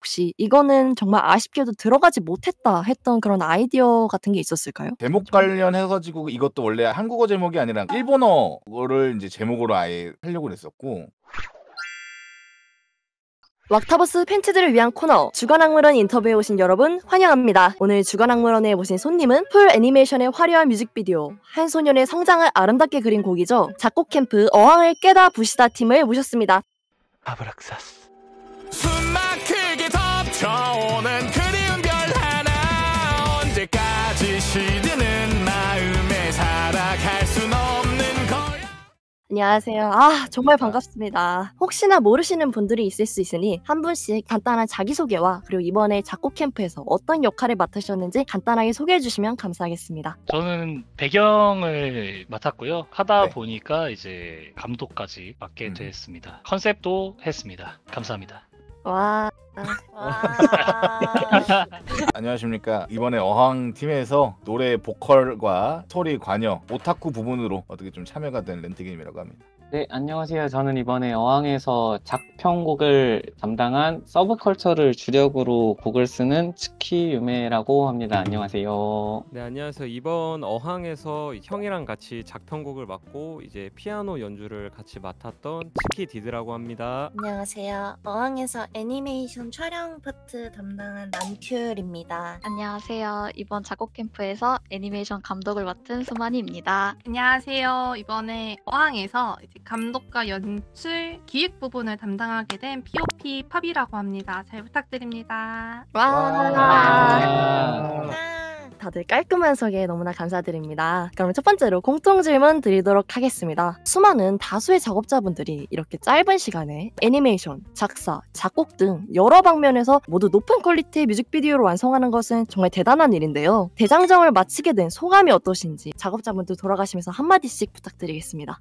혹시 이거는 정말 아쉽게도 들어가지 못했다 했던 그런 아이디어 같은 게 있었을까요? 제목 관련해 가지고 이것도 원래 한국어 제목이 아니라 일본어를 이제 제목으로 아예 하려고 했었고. 왁타버스 팬츠들을 위한 코너 주간악물원 인터뷰에 오신 여러분 환영합니다. 오늘 주간악물원에 모신 손님은 풀 애니메이션의 화려한 뮤직비디오 한 소년의 성장을 아름답게 그린 곡이죠. 작곡 캠프 어항을 깨다 부시다 팀을 모셨습니다. 아브락사스. 숨막 크게 덮쳐오는 그리운 별 하나 언제까지 시드는 마음에 살아갈 순 없는 거야. 안녕하세요. 정말 반갑습니다. 혹시나 모르시는 분들이 있을 수 있으니 한 분씩 간단한 자기소개와 그리고 이번에 작곡 캠프에서 어떤 역할을 맡으셨는지 간단하게 소개해 주시면 감사하겠습니다. 저는 배경을 맡았고요. 하다 네. 보니까 이제 감독까지 맡게 됐습니다. 컨셉도 했습니다. 감사합니다. 와. 안녕하십니까. 이번에 어항 팀에서 노래 보컬과 스토리 관여, 오타쿠 부분으로 어떻게 좀 참여가 된 렌트게임이라고 합니다. 네, 안녕하세요. 저는 이번에 어항에서 작편곡을 담당한 서브컬처를 주력으로 곡을 쓰는 츠키유메라고 합니다. 안녕하세요. 네, 안녕하세요. 이번 어항에서 형이랑 같이 작편곡을 맡고 이제 피아노 연주를 같이 맡았던 츠키디드라고 합니다. 안녕하세요. 어항에서 애니메이션 촬영 파트 담당한 남큐입니다. 안녕하세요. 이번 작곡 캠프에서 애니메이션 감독을 맡은 수만이입니다. 안녕하세요. 이번에 어항에서 이제 감독과 연출, 기획 부분을 담당하게 된 POP 팝이라고 합니다. 잘 부탁드립니다. 다들 깔끔한 소개 너무나 감사드립니다. 그럼 첫 번째로 공통 질문 드리도록 하겠습니다. 수많은 다수의 작업자분들이 이렇게 짧은 시간에 애니메이션, 작사, 작곡 등 여러 방면에서 모두 높은 퀄리티의 뮤직비디오를 완성하는 것은 정말 대단한 일인데요. 대장정을 마치게 된 소감이 어떠신지 작업자분들 돌아가시면서 한마디씩 부탁드리겠습니다.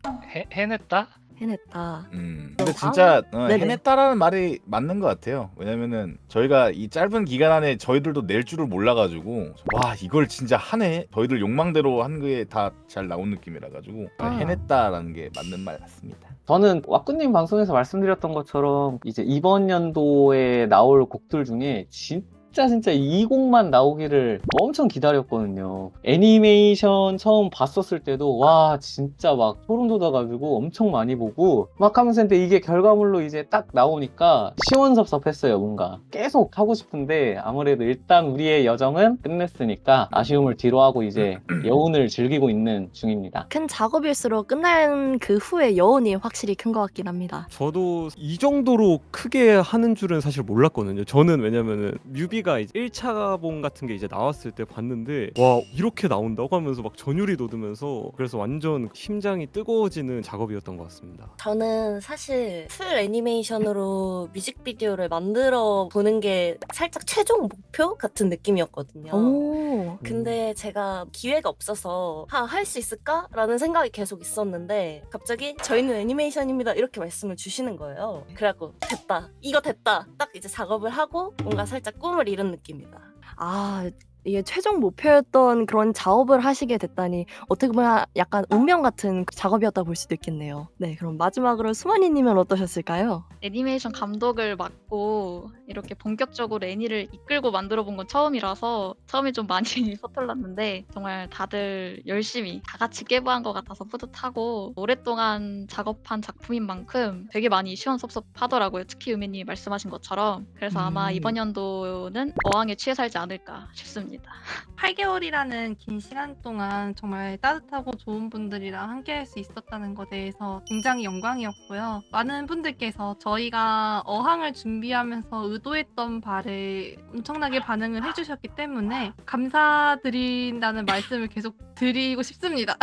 해냈다? 해냈다. 근데 진짜 네네. 해냈다라는 말이 맞는 것 같아요. 왜냐면은 저희가 이 짧은 기간 안에 저희들도 낼 줄을 몰라가지고 와 이걸 진짜 하네. 저희들 욕망대로 한 게 다 잘 나온 느낌이라 가지고 해냈다라는 게 맞는 말 같습니다. 저는 와꾸님 방송에서 말씀드렸던 것처럼 이제 이번 연도에 나올 곡들 중에 진짜 이 곡만 나오기를 엄청 기다렸거든요. 애니메이션 처음 봤었을 때도 와 진짜 막 소름 돋아가지고 엄청 많이 보고 막 하면서 했는데 이게 결과물로 이제 딱 나오니까 시원섭섭했어요. 뭔가 계속 하고 싶은데 아무래도 일단 우리의 여정은 끝냈으니까 아쉬움을 뒤로 하고 이제 여운을 즐기고 있는 중입니다. 큰 작업일수록 끝난 그 후에 여운이 확실히 큰 것 같긴 합니다. 저도 이 정도로 크게 하는 줄은 사실 몰랐거든요. 저는 왜냐면은 뮤비가 이제 1차본 같은 게 이제 나왔을 때 봤는데 와 이렇게 나온다고 하면서 막 전율이 돋으면서 그래서 완전 심장이 뜨거워지는 작업이었던 것 같습니다. 저는 사실 풀 애니메이션으로 뮤직비디오를 만들어 보는 게 살짝 최종 목표 같은 느낌이었거든요. 오. 근데 제가 기회가 없어서 할 수 있을까? 라는 생각이 계속 있었는데 갑자기 저희는 애니메이션입니다 이렇게 말씀을 주시는 거예요. 그래갖고 됐다. 이거 됐다. 딱 이제 작업을 하고 뭔가 살짝 꿈을 이룬 느낌이다. 이게 최종 목표였던 그런 작업을 하시게 됐다니 어떻게 보면 약간 운명 같은 작업이었다 볼 수도 있겠네요. 네, 그럼 마지막으로 수만이님은 어떠셨을까요? 애니메이션 감독을 맡고 이렇게 본격적으로 애니를 이끌고 만들어 본 건 처음이라서 처음에 좀 많이 서툴렀는데 정말 다들 열심히 다 같이 깨부한 것 같아서 뿌듯하고 오랫동안 작업한 작품인 만큼 되게 많이 시원섭섭하더라고요. 특히 유미님이 말씀하신 것처럼. 그래서 아마 이번 연도는 어항에 취해 살지 않을까 싶습니다. 8개월이라는 긴 시간 동안 정말 따뜻하고 좋은 분들이랑 함께 할 수 있었다는 것에 대해서 굉장히 영광이었고요. 많은 분들께서 저희가 어항을 준비하면서 의도했던 바를 엄청나게 반응을 해주셨기 때문에 감사드린다는 말씀을 계속 드리고 싶습니다.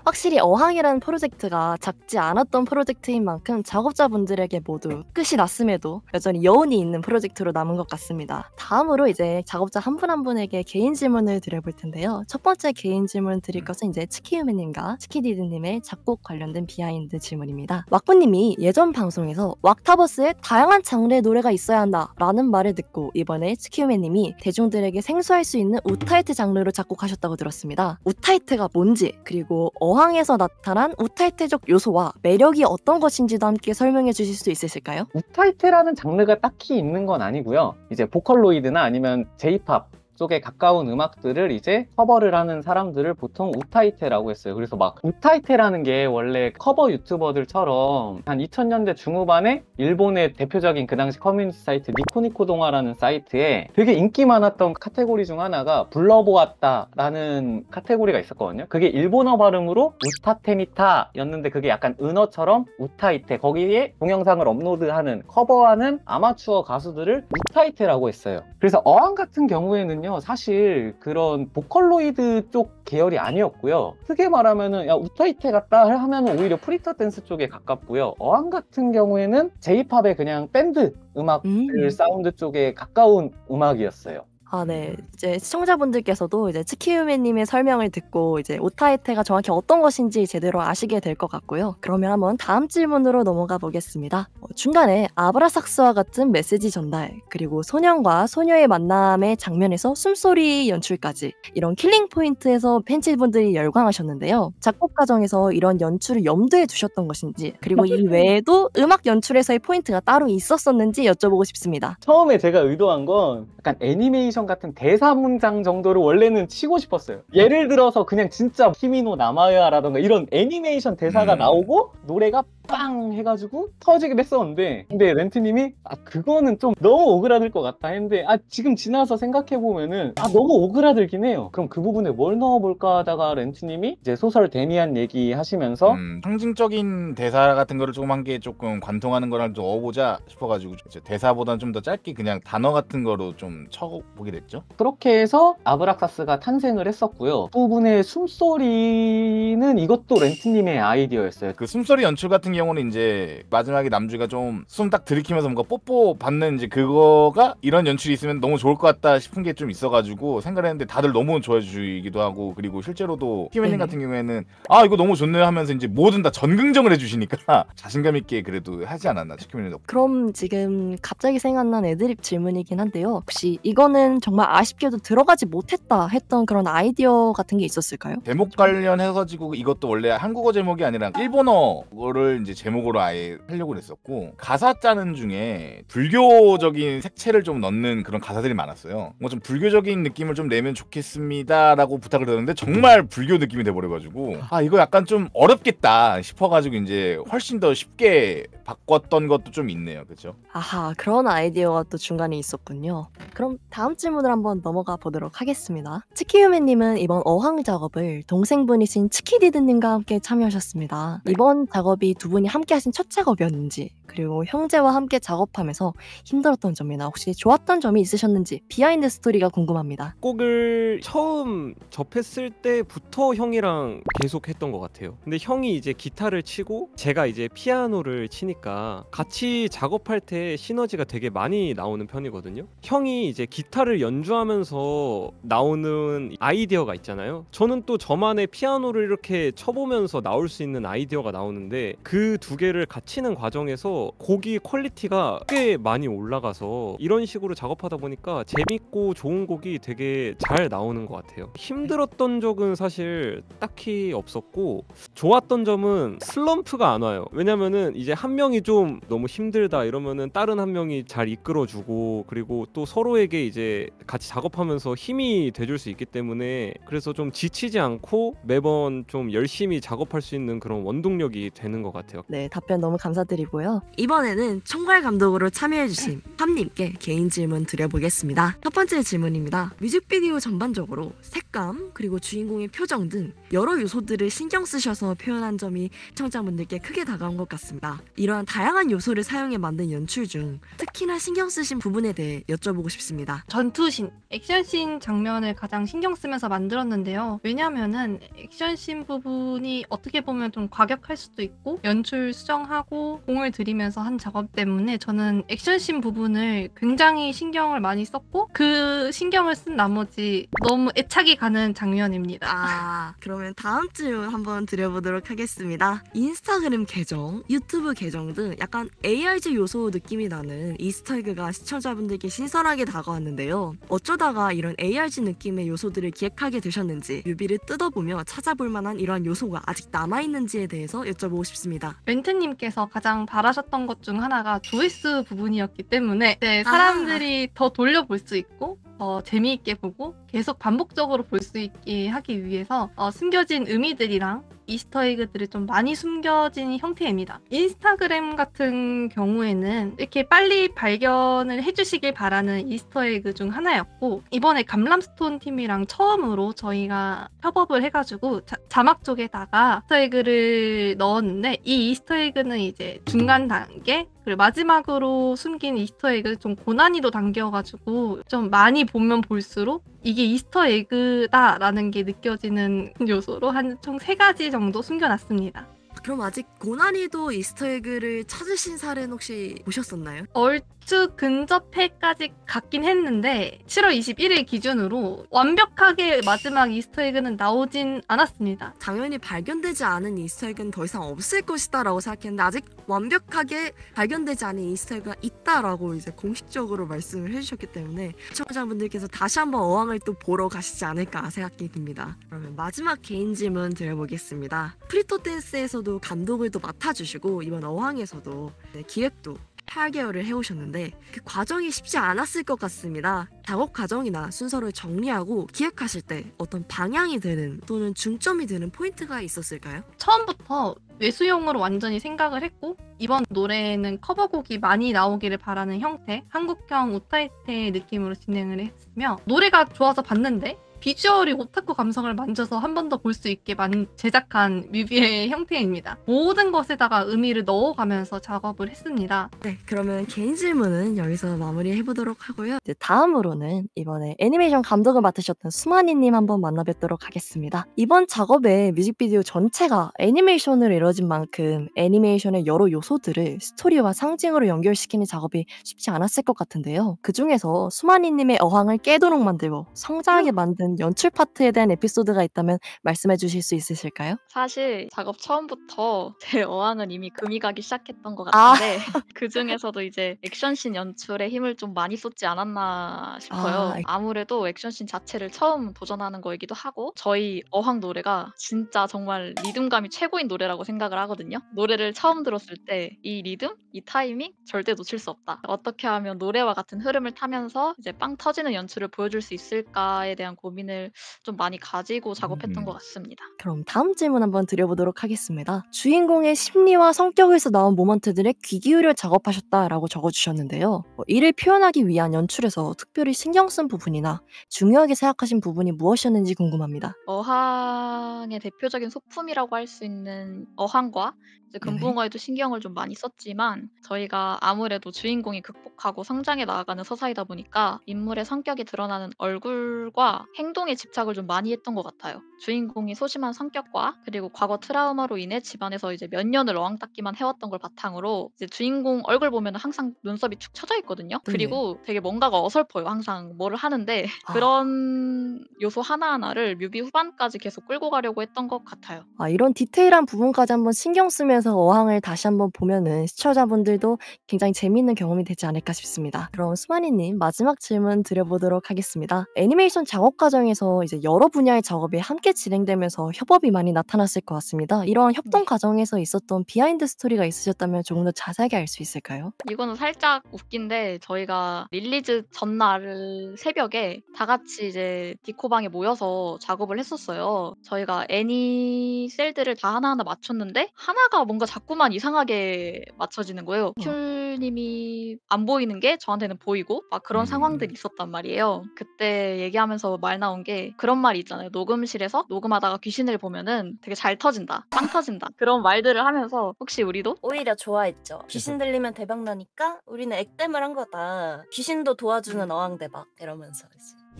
확실히 어항이라는 프로젝트가 작지 않았던 프로젝트인 만큼 작업자분들에게 모두 끝이 났음에도 여전히 여운이 있는 프로젝트로 남은 것 같습니다. 다음으로 이제 작업자 한 분 한 분에게 개인 질문을 드려볼 텐데요. 첫 번째 개인 질문 드릴 것은 이제 츠키유메님과 츠키디드님의 작곡 관련된 비하인드 질문입니다. 왁구님이 예전 방송에서 왁타버스에 다양한 장르의 노래가 있어야 한다 라는 말을 듣고 이번에 츠키우메님이 대중들에게 생소할 수 있는 우타이트 장르로 작곡하셨다고 들었습니다. 우타이트가 뭔지, 그리고 어항에서 나타난 우타이트적 요소와 매력이 어떤 것인지도 함께 설명해 주실 수 있으실까요? 우타이테라는 장르가 딱히 있는 건 아니고요. 이제 보컬로이드나 아니면 제이팝 쪽에 가까운 음악들을 이제 커버를 하는 사람들을 보통 우타이테라고 했어요. 그래서 막 우타이테라는 게 원래 커버 유튜버들처럼 한 2000년대 중후반에 일본의 대표적인 그 당시 커뮤니티 사이트 니코니코 동화라는 사이트에 되게 인기 많았던 카테고리 중 하나가 불러보았다라는 카테고리가 있었거든요. 그게 일본어 발음으로 우타테미타였는데 그게 약간 은어처럼 우타이테, 거기에 동영상을 업로드하는 커버하는 아마추어 가수들을 우타이테라고 했어요. 그래서 어항 같은 경우에는요, 사실 그런 보컬로이드 쪽 계열이 아니었고요. 크게 말하면은 야 우타이테 같다 하면은 오히려 프리터 댄스 쪽에 가깝고요. 어항 같은 경우에는 제이팝의 그냥 밴드 음악들 사운드 쪽에 가까운 음악이었어요. 네. 이제 시청자분들께서도 이제 츠키우메님의 설명을 듣고 이제 우타이테가 정확히 어떤 것인지 제대로 아시게 될 것 같고요. 그러면 한번 다음 질문으로 넘어가 보겠습니다. 중간에 아브라삭스와 같은 메시지 전달, 그리고 소년과 소녀의 만남의 장면에서 숨소리 연출까지 이런 킬링 포인트에서 팬츠분들이 열광하셨는데요. 작곡 과정에서 이런 연출을 염두에 두셨던 것인지, 그리고 이 외에도 음악 연출에서의 포인트가 따로 있었었는지 여쭤보고 싶습니다. 처음에 제가 의도한 건 약간 애니메이션 같은 대사 문장 정도를 원래는 치고 싶었어요. 예를 들어서 그냥 진짜 키미노 나마야라던가 이런 애니메이션 대사가 나오고 노래가 빵 해가지고 터지기도 했었는데, 근데 렌트님이 그거는 좀 너무 오그라들 것 같다 했는데 지금 지나서 생각해보면은 너무 오그라들긴 해요. 그럼 그 부분에 뭘 넣어볼까 하다가 렌트님이 이제 소설 데미안 얘기 하시면서 상징적인 대사 같은 거를 조금 한 게 조금 관통하는 거랑 좀 넣어보자 싶어가지고 대사보다는 좀 더 짧게 그냥 단어 같은 거로 좀 쳐보게 됐죠. 그렇게 해서 아브락사스가 탄생을 했었고요. 부분의 숨소리는 이것도 렌트님의 아이디어였어요. 그 숨소리 연출 같은 경우는 이제 마지막에 남주가 좀 숨 딱 들이키면서 뭔가 뽀뽀 받는 이제 그거가 이런 연출이 있으면 너무 좋을 것 같다 싶은 게 좀 있어가지고 생각을 했는데 다들 너무 좋아해 주기도 하고, 그리고 실제로도 키우님 같은 경우에는 이거 너무 좋네요 하면서 이제 뭐든 다 전긍정을 해주시니까 자신감 있게 그래도 하지 않았나 키우님 덕분에. 그럼 지금 갑자기 생각난 애드립 질문이긴 한데요. 혹시 이거는 정말 아쉽게도 들어가지 못했다 했던 그런 아이디어 같은 게 있었을까요? 제목 관련해가지고 이것도 원래 한국어 제목이 아니라 일본어를 이제 제목으로 아예 하려고 했었고, 가사 짜는 중에 불교적인 색채를 좀 넣는 그런 가사들이 많았어요. 뭐 좀 불교적인 느낌을 좀 내면 좋겠습니다라고 부탁을 드렸는데 정말 불교 느낌이 돼버려가지고 이거 약간 좀 어렵겠다 싶어가지고 이제 훨씬 더 쉽게 바꿨던 것도 좀 있네요. 그렇죠? 아하, 그런 아이디어가 또 중간에 있었군요. 그럼 다음 질문을 한번 넘어가 보도록 하겠습니다. 츠키유메님은 이번 어항 작업을 동생분이신 츠키디드님과 함께 참여하셨습니다. 이번 작업이 두 분이 함께 하신 첫 작업이었는지, 그리고 형제와 함께 작업하면서 힘들었던 점이나 혹시 좋았던 점이 있으셨는지 비하인드 스토리가 궁금합니다. 곡을 처음 접했을 때부터 형이랑 계속 했던 것 같아요. 근데 형이 이제 기타를 치고 제가 이제 피아노를 치니까 같이 작업할 때 시너지가 되게 많이 나오는 편이거든요. 형이 이제 기타를 연주하면서 나오는 아이디어가 있잖아요. 저는 또 저만의 피아노를 이렇게 쳐보면서 나올 수 있는 아이디어가 나오는데 그 두 개를 갖추는 과정에서 곡이 퀄리티가 꽤 많이 올라가서 이런 식으로 작업하다 보니까 재밌고 좋은 곡이 되게 잘 나오는 것 같아요. 힘들었던 적은 사실 딱히 없었고, 좋았던 점은 슬럼프가 안 와요. 왜냐면은 이제 한 명이 좀 너무 힘들다 이러면은 다른 한 명이 잘 이끌어주고, 그리고 또 서로에게 이제 같이 작업하면서 힘이 돼줄 수 있기 때문에, 그래서 좀 지치지 않고 매번 좀 열심히 작업할 수 있는 그런 원동력이 되는 것 같아요. 네, 답변 너무 감사드리고요. 이번에는 총괄 감독으로 참여해주신 팜님께 개인 질문 드려보겠습니다. 첫 번째 질문입니다. 뮤직비디오 전반적으로 색감, 그리고 주인공의 표정 등 여러 요소들을 신경 쓰셔서 표현한 점이 시청자분들께 크게 다가온 것 같습니다. 이러한 다양한 요소를 사용해 만든 연출 중 특히나 신경 쓰신 부분에 대해 여쭤보고 싶습니다. 전투신, 액션씬 장면을 가장 신경 쓰면서 만들었는데요. 왜냐면은 액션씬 부분이 어떻게 보면 좀 과격할 수도 있고 연출 수정하고 공을 들이면서 한 작업 때문에 저는 액션씬 부분을 굉장히 신경을 많이 썼고 그 신경을 쓴 나머지 너무 애착이 가는 장면입니다. 아, 그러면 다음 질문 한번 드려보도록 하겠습니다. 인스타그램 계정, 유튜브 계정 등 약간 ARG 요소 느낌이 나는 이스터에그가 시청자분들께 신선하게 다가왔는데요. 어쩌다가 이런 ARG 느낌의 요소들을 기획하게 되셨는지, 뮤비를 뜯어보며 찾아볼 만한 이러한 요소가 아직 남아있는지에 대해서 여쭤보고 싶습니다. 멘트님께서 가장 바라셨던 것 중 하나가 조회수 부분이었기 때문에 이제 사람들이 더 돌려볼 수 있고 더 재미있게 보고 계속 반복적으로 볼 수 있게 하기 위해서 숨겨진 의미들이랑 이스터에그들이 좀 많이 숨겨진 형태입니다. 인스타그램 같은 경우에는 이렇게 빨리 발견을 해주시길 바라는 이스터에그 중 하나였고, 이번에 감람스톤 팀이랑 처음으로 저희가 협업을 해가지고 자막 쪽에다가 이스터에그를 넣었는데, 이 이스터에그는 이제 중간 단계 그리고 마지막으로 숨긴 이스터에그 좀 고난이도 단계여가지고 좀 많이 보면 볼수록 이게 이스터에그다라는 게 느껴지는 요소로 한 총 3가지 정도 숨겨놨습니다. 그럼 아직 고난이도 이스터에그를 찾으신 사례는 혹시 보셨었나요? 얼추 근접해까지 갔긴 했는데 7월 21일 기준으로 완벽하게 마지막 이스터에그는 나오진 않았습니다. 당연히 발견되지 않은 이스터에그는 더 이상 없을 것이다 라고 생각했는데, 아직 완벽하게 발견되지 않은 이스터에그가 있다라고 이제 공식적으로 말씀을 해주셨기 때문에 시청자분들께서 다시 한번 어항을 또 보러 가시지 않을까 생각이 듭니다. 그러면 마지막 개인 질문 드려보겠습니다. 프리토 댄스에서도 감독을 또 맡아주시고 이번 어항에서도 기획도 8개월을 해오셨는데 그 과정이 쉽지 않았을 것 같습니다. 작업 과정이나 순서를 정리하고 기획하실 때 어떤 방향이 되는 또는 중점이 되는 포인트가 있었을까요? 처음부터 외수용으로 완전히 생각을 했고, 이번 노래는 커버곡이 많이 나오기를 바라는 형태, 한국형 우타이테 느낌으로 진행을 했으며, 노래가 좋아서 봤는데 비주얼이 오타쿠 감성을 만져서 한 번 더 볼 수 있게 제작한 뮤비의 형태입니다. 모든 것에다가 의미를 넣어가면서 작업을 했습니다. 네, 그러면 개인 질문은 여기서 마무리해보도록 하고요. 이제 다음으로는 이번에 애니메이션 감독을 맡으셨던 수마니님 한번 만나뵙도록 하겠습니다. 이번 작업의 뮤직비디오 전체가 애니메이션으로 이루어진 만큼 애니메이션의 여러 요소들을 스토리와 상징으로 연결시키는 작업이 쉽지 않았을 것 같은데요. 그 중에서 수마니님의 어항을 깨도록 만들고 성장하게 만든 연출 파트에 대한 에피소드가 있다면 말씀해 주실 수 있으실까요? 사실 작업 처음부터 제 어항은 이미 금이 가기 시작했던 것 같은데 그 중에서도 이제 액션씬 연출에 힘을 좀 많이 쏟지 않았나 싶어요. 아무래도 액션씬 자체를 처음 도전하는 거이기도 하고, 저희 어항 노래가 진짜 정말 리듬감이 최고인 노래라고 생각을 하거든요. 노래를 처음 들었을 때 이 리듬, 이 타이밍 절대 놓칠 수 없다. 어떻게 하면 노래와 같은 흐름을 타면서 이제 빵 터지는 연출을 보여줄 수 있을까에 대한 고민을 좀 많이 가지고 작업했던 것 같습니다. 그럼 다음 질문 한번 드려보도록 하겠습니다. 주인공의 심리와 성격에서 나온 모먼트들에 귀 기울여 작업하셨다라고 적어주셨는데요. 이를 표현하기 위한 연출에서 특별히 신경 쓴 부분이나 중요하게 생각하신 부분이 무엇이었는지 궁금합니다. 어항의 대표적인 소품이라고 할 수 있는 어항과 이제 금붕어에도 신경을 좀 많이 썼지만, 저희가 아무래도 주인공이 극복하고 성장해 나아가는 서사이다 보니까 인물의 성격이 드러나는 얼굴과 행동에 집착을 좀 많이 했던 것 같아요. 주인공이 소심한 성격과 그리고 과거 트라우마로 인해 집안에서 이제 몇 년을 어항닦기만 해왔던 걸 바탕으로 이제 주인공 얼굴 보면 항상 눈썹이 축 처져 있거든요. 그리고 되게 뭔가가 어설퍼요. 항상 뭐를 하는데 그런 요소 하나하나를 뮤비 후반까지 계속 끌고 가려고 했던 것 같아요. 이런 디테일한 부분까지 한번 신경 쓰면서 어항을 다시 한번 보면은 시청자분들도 굉장히 재미있는 경험이 되지 않을까 싶습니다. 그럼 수마니님 마지막 질문 드려보도록 하겠습니다. 애니메이션 작업 과정에서 이제 여러 분야의 작업이 함께 진행되면서 협업이 많이 나타났을 것 같습니다. 이런 협동 과정에서 있었던 비하인드 스토리가 있으셨다면 조금 더 자세하게 알 수 있을까요? 이거는 살짝 웃긴데, 저희가 릴리즈 전날 새벽에 다 같이 이제 디코방에 모여서 작업을 했었어요. 저희가 애니 셀들을 다 하나하나 맞췄는데 하나가 뭔가 자꾸만 이상하게 맞춰지는 거예요. 큐님이 안 보이는 게 저한테는 보이고 막 그런 상황들이 있었단 말이에요. 그때 얘기하면서 말 나온 게 그런 말이 있잖아요. 녹음실에서 녹음하다가 귀신을 보면은 되게 잘 터진다, 빵 터진다, 그런 말들을 하면서 혹시 우리도 오히려 좋아했죠. 귀신 들리면 대박 나니까 우리는 액땜을 한 거다. 귀신도 도와주는 어항 대박 이러면서 이제.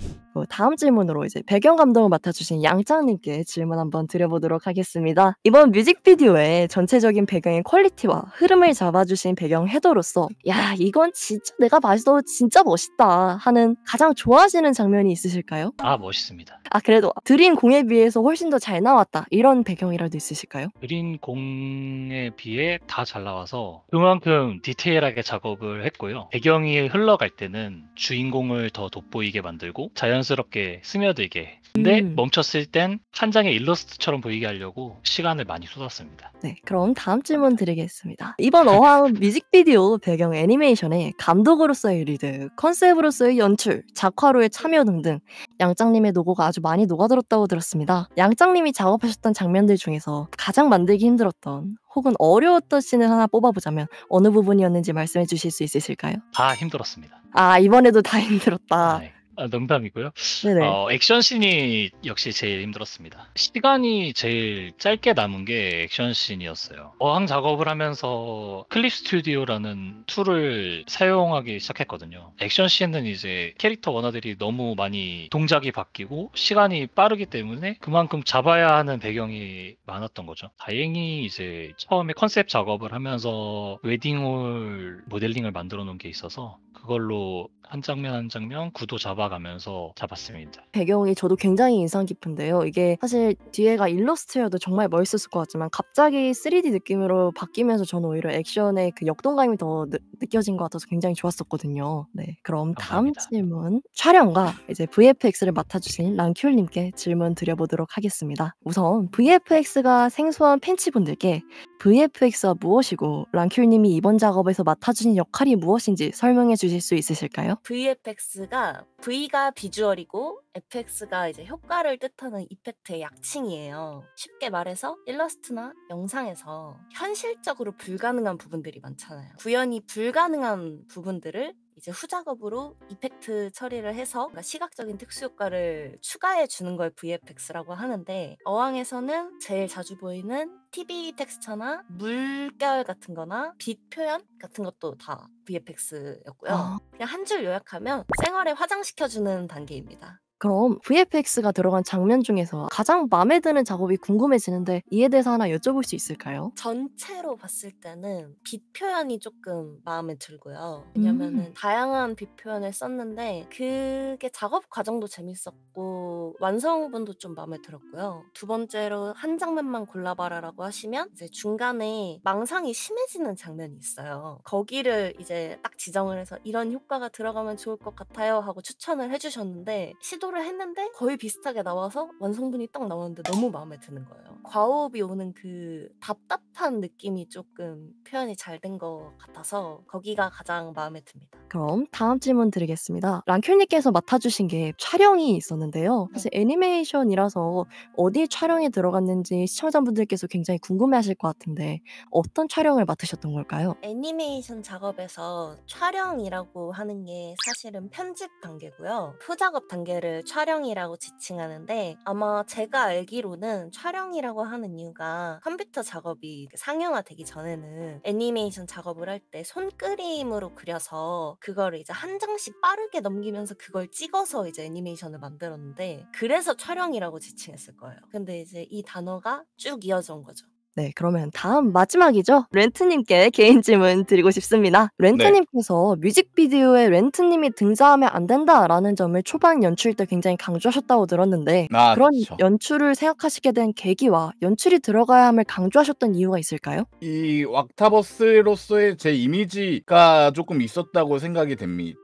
다음 질문으로 이제 배경 감독을 맡아주신 양짱님께 질문 한번 드려보도록 하겠습니다. 이번 뮤직비디오의 전체적인 배경의 퀄리티와 흐름을 잡아주신 배경 헤더로서 야 이건 진짜 내가 봐도 진짜 멋있다 하는 가장 좋아하시는 장면이 있으실까요? 아, 멋있습니다. 아 그래도 드린 공에 비해서 훨씬 더 잘 나왔다 이런 배경이라도 있으실까요? 그린 공에 비해 다 잘 나와서 그만큼 디테일하게 작업을 했고요. 배경이 흘러갈 때는 주인공을 더 돋보이게 만들고 자연스럽게 스며들게. 근데 멈췄을 땐 한 장의 일러스트처럼 보이게 하려고 시간을 많이 쏟았습니다. 네, 그럼 다음 질문 드리겠습니다. 이번 어항 뮤직비디오 배경 애니메이션에 감독으로서의 리드, 컨셉으로서의 연출, 작화로의 참여 등등 양짱님의 노고가 아주 많이 녹아들었다고 들었습니다. 양짱님이 작업하셨던 장면들 중에서 가장 만들기 힘들었던 혹은 어려웠던 씬을 하나 뽑아보자면 어느 부분이었는지 말씀해 주실 수 있으실까요? 다 힘들었습니다. 아 이번에도 다 힘들었다. 네. 농담이고요. 네네. 액션씬이 역시 제일 힘들었습니다. 시간이 제일 짧게 남은 게 액션씬이었어요. 어항 작업을 하면서 클립 스튜디오라는 툴을 사용하기 시작했거든요. 액션씬은 이제 캐릭터 원화들이 너무 많이 동작이 바뀌고 시간이 빠르기 때문에 그만큼 잡아야 하는 배경이 많았던 거죠. 다행히 이제 처음에 컨셉 작업을 하면서 웨딩홀 모델링을 만들어 놓은 게 있어서 그걸로 한 장면 한 장면 구도 잡아가면서 잡았습니다. 배경이 저도 굉장히 인상 깊은데요. 이게 사실 뒤에가 일러스트여도 정말 멋있었을 것 같지만 갑자기 3D 느낌으로 바뀌면서 저는 오히려 액션의 그 역동감이 더 느껴진 것 같아서 굉장히 좋았었거든요. 네, 그럼 다음 감사합니다. 질문 촬영과 이제 VFX를 맡아주신 랑큐님께 질문 드려보도록 하겠습니다. 우선 VFX가 생소한 팬치분들께 VFX가 무엇이고 랑큐님이 이번 작업에서 맡아주신 역할이 무엇인지 설명해 주실 수 있으실까요? VFX가 V가 비주얼이고 FX가 이제 효과를 뜻하는 이펙트의 약칭이에요. 쉽게 말해서 일러스트나 영상에서 현실적으로 불가능한 부분들이 많잖아요. 구현이 불가능한 부분들을 이제 후작업으로 이펙트 처리를 해서 그러니까 시각적인 특수효과를 추가해 주는 걸 VFX라고 하는데 어항에서는 제일 자주 보이는 TV 텍스처나 물결 같은 거나 빛 표현 같은 것도 다 VFX였고요. 그냥 한 줄 요약하면 생활에 화장시켜주는 단계입니다. 그럼 VFX가 들어간 장면 중에서 가장 마음에 드는 작업이 궁금해지는데 이에 대해서 하나 여쭤볼 수 있을까요? 전체로 봤을 때는 빛 표현이 조금 마음에 들고요. 왜냐면은 다양한 빛 표현을 썼는데 그게 작업 과정도 재밌었고 완성분도 좀 마음에 들었고요. 두 번째로 한 장면만 골라봐라라고 하시면 이제 중간에 망상이 심해지는 장면이 있어요. 거기를 이제 딱 지정을 해서 이런 효과가 들어가면 좋을 것 같아요 하고 추천을 해주셨는데 시도를 했는데 거의 비슷하게 나와서 완성분이 딱 나왔는데 너무 마음에 드는 거예요. 과호흡이 오는 그 답답한 느낌이 조금 표현이 잘 된 것 같아서 거기가 가장 마음에 듭니다. 그럼 다음 질문 드리겠습니다. 랑큐님께서 맡아주신 게 촬영이 있었는데요. 사실 애니메이션이라서 어디 촬영에 들어갔는지 시청자분들께서 굉장히 궁금해하실 것 같은데 어떤 촬영을 맡으셨던 걸까요? 애니메이션 작업에서 촬영이라고 하는 게 사실은 편집 단계고요. 후작업 단계를 촬영이라고 지칭하는데 아마 제가 알기로는 촬영이라고 하는 이유가 컴퓨터 작업이 상용화되기 전에는 애니메이션 작업을 할 때 손그림으로 그려서 그거를 이제 한 장씩 빠르게 넘기면서 그걸 찍어서 이제 애니메이션을 만들었는데 그래서 촬영이라고 지칭했을 거예요. 근데 이제 이 단어가 쭉 이어져 온 거죠. 네, 그러면 다음 마지막이죠. 렌트님께 개인 질문 드리고 싶습니다. 렌트님께서 뮤직비디오에 렌트님이 등장하면 안 된다라는 점을 초반 연출 때 굉장히 강조하셨다고 들었는데 그런 그쵸. 연출을 생각하시게 된 계기와 연출이 들어가야 함을 강조하셨던 이유가 있을까요? 이 왁타버스로서의 제 이미지가 조금 있었다고 생각이 됩니다.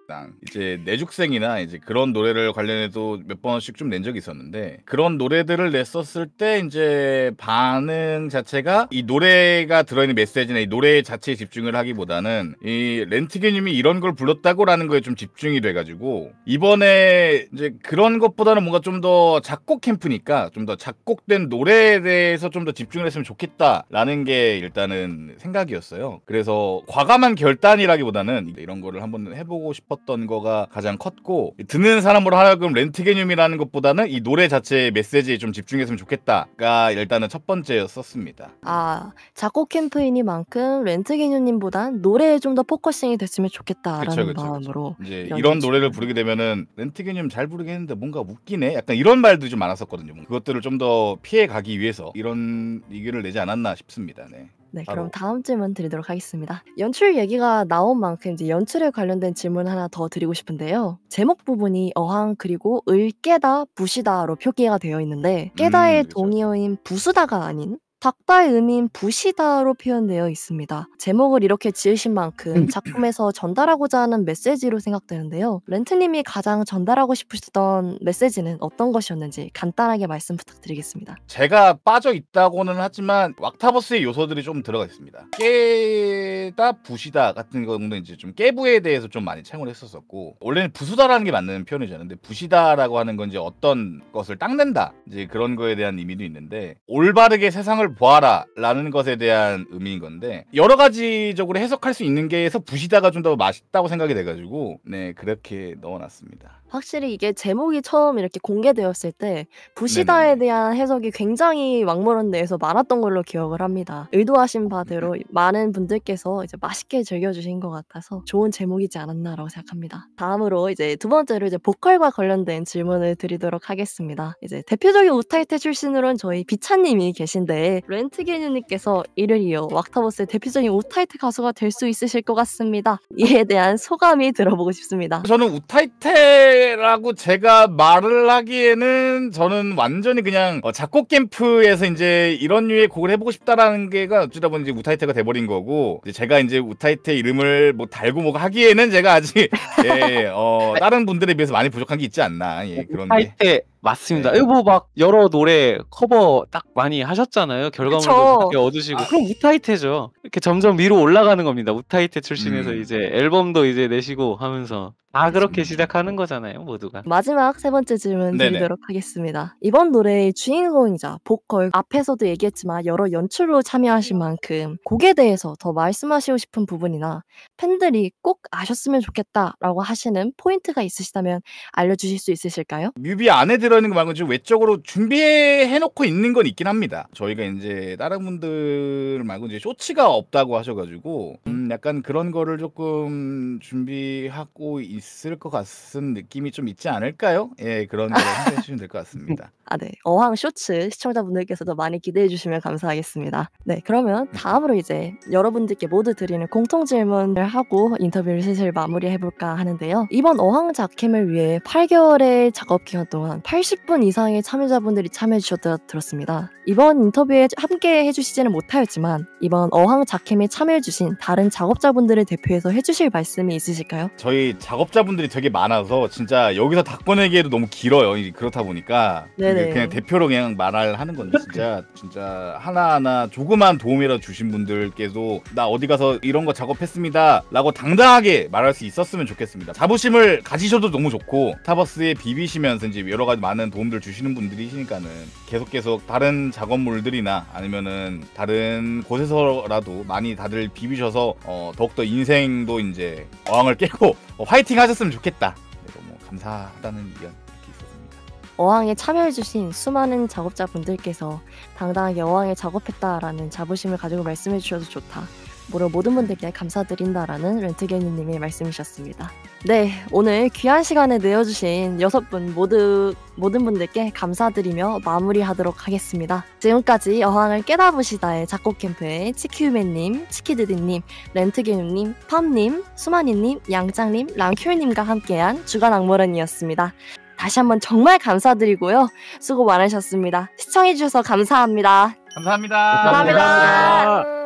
이제 내죽생이나 이제 그런 노래를 관련해도 몇 번씩 좀 낸 적이 있었는데 그런 노래들을 냈었을 때 이제 반응 자체가 이 노래가 들어있는 메시지나 이 노래 자체에 집중을 하기보다는 이 렌트기님이 이런 걸 불렀다고라는 거에 좀 집중이 돼가지고 이번에 이제 그런 것보다는 뭔가 좀 더 작곡 캠프니까 좀 더 작곡된 노래에 대해서 좀 더 집중을 했으면 좋겠다라는 게 일단은 생각이었어요. 그래서 과감한 결단이라기보다는 이런 거를 한번 해보고 싶었 싶었던 거가 가장 컸고 듣는 사람으로 하여금 렌트 개념이라는 것보다는 이 노래 자체의 메시지에 좀 집중했으면 좋겠다가 일단은 첫 번째였었습니다. 아, 작곡 캠프이니만큼 렌트 개념님보단 노래에 좀 더 포커싱이 됐으면 좋겠다라는 마음으로 이제 이런 노래를 부르게 되면은 렌트 개념 잘 부르겠는데 뭔가 웃기네? 약간 이런 말도 좀 많았었거든요. 그것들을 좀 더 피해 가기 위해서 이런 얘기를 내지 않았나 싶습니다. 네. 네, 바로. 그럼 다음 질문 드리도록 하겠습니다. 연출 얘기가 나온 만큼 이제 연출에 관련된 질문 하나 더 드리고 싶은데요. 제목 부분이 어항 그리고 을 깨다 부시다로 표기가 되어 있는데 깨다의 그쵸. 동의어인 부수다가 아닌 닭다의 의미인 부시다로 표현되어 있습니다. 제목을 이렇게 지으신 만큼 작품에서 전달하고자 하는 메시지로 생각되는데요. 렌트님이 가장 전달하고 싶으시던 메시지는 어떤 것이었는지 간단하게 말씀 부탁드리겠습니다. 제가 빠져 있다고는 하지만 왁타버스의 요소들이 좀 들어가 있습니다. 깨다 부시다 같은 경우는 이제 좀 깨부에 대해서 좀 많이 채용을 했었었고 원래는 부수다라는 게 맞는 표현이잖아요. 근데 부시다라고 하는 건 이제 어떤 것을 닦는다 이제 그런 거에 대한 의미도 있는데 올바르게 세상을 보아라 라는 것에 대한 의미인 건데 여러 가지적으로 해석할 수 있는 게에서 부시다가 좀 더 맛있다고 생각이 돼가지고 네 그렇게 넣어놨습니다. 확실히 이게 제목이 처음 이렇게 공개되었을 때 부시다에 네네네. 대한 해석이 굉장히 왕물원 내에서 많았던 걸로 기억을 합니다. 의도하신 바대로 많은 분들께서 이제 맛있게 즐겨주신 것 같아서 좋은 제목이지 않았나라고 생각합니다. 다음으로 이제 두 번째로 이제 보컬과 관련된 질문을 드리도록 하겠습니다. 이제 대표적인 우타이테 출신으로는 저희 비차님이 계신데 렌트게뉴님께서 이를 이어 왁타버스의 대표적인 우타이테 가수가 될 수 있으실 것 같습니다. 이에 대한 소감이 들어보고 싶습니다. 저는 우타이테라고 제가 말을 하기에는 저는 완전히 그냥 작곡 캠프에서 이제 이런 류의 곡을 해보고 싶다라는 게가 어쩌다 보니 이제 우타이테가 돼버린 거고 이제 제가 이제 우타이테 이름을 뭐 달고 뭐 하기에는 제가 아직 예, 다른 분들에 비해서 많이 부족한 게 있지 않나 예, 그런 게. 우타이테 맞습니다. 네. 이거 막 여러 노래 커버 딱 많이 하셨잖아요. 결과물도 그쵸. 그렇게 얻으시고 그럼 우타이테죠. 이렇게 점점 위로 올라가는 겁니다. 우타이테 출신에서 이제 앨범도 이제 내시고 하면서 다 그렇게 시작하는 거잖아요, 모두가. 마지막 세 번째 질문 네네. 드리도록 하겠습니다. 이번 노래의 주인공이자 보컬 앞에서도 얘기했지만 여러 연출로 참여하신 만큼 곡에 대해서 더 말씀하시고 싶은 부분이나 팬들이 꼭 아셨으면 좋겠다라고 하시는 포인트가 있으시다면 알려주실 수 있으실까요? 뮤비 안에 들어있는 거 말고 좀 외적으로 준비해놓고 있는 건 있긴 합니다. 저희가 이제 다른 분들 말고 이제 쇼츠가 없다고 하셔가지고 약간 그런 거를 조금 준비하고 있을 것 같은 느낌이 좀 있지 않을까요? 예, 그런 거 함께 해주시면 될 것 같습니다. 아, 네. 어항 쇼츠 시청자분들께서도 많이 기대해 주시면 감사하겠습니다. 네, 그러면 다음으로 이제 여러분들께 모두 드리는 공통 질문을 하고 인터뷰를 슬슬 마무리해볼까 하는데요. 이번 어항 작캠을 위해 8개월의 작업 기간 동안 80분 이상의 참여자분들이 참여해 주셨다고 들었습니다. 이번 인터뷰에 함께 해주시지는 못하였지만 이번 어항 작캠에 참여해 주신 다른 작업자분들을 대표해서 해주실 말씀이 있으실까요? 저희 작업자분들이 되게 많아서 진짜 여기서 다 꺼내기에도 너무 길어요. 그렇다 보니까 네네. 그냥 대표로 그냥 말을 하는 건데 진짜 하나하나 조그만 도움이라도 주신 분들께도 나 어디 가서 이런 거 작업했습니다 라고 당당하게 말할 수 있었으면 좋겠습니다. 자부심을 가지셔도 너무 좋고 타버스에 비비시면서 이제 여러 가지 많은 도움들 주시는 분들이시니까는 계속 다른 작업물들이나 아니면은 다른 곳에서라도 많이 다들 비비셔서 더욱더 인생도 이제 어항을 깨고 화이팅 하셨으면 좋겠다. 네, 너무 감사하다는 의견 이렇게 있었습니다. 어항에 참여해주신 수많은 작업자분들께서 당당하게 어항에 작업했다라는 자부심을 가지고 말씀해 주셔도 좋다. 모든 분들께 감사드린다라는 렌트게니님의 말씀이셨습니다. 네, 오늘 귀한 시간을 내어주신 6분 모든 분들께 감사드리며 마무리하도록 하겠습니다. 지금까지 어항을 깨다부시다의 작곡캠프의 치키우맨님, 치키드디님, 렌트게니님, 팜님, 수마니님, 양짱님, 랑큐님과 함께한 주간 악물원이었습니다. 다시 한번 정말 감사드리고요. 수고 많으셨습니다. 시청해주셔서 감사합니다. 감사합니다. 감사합니다.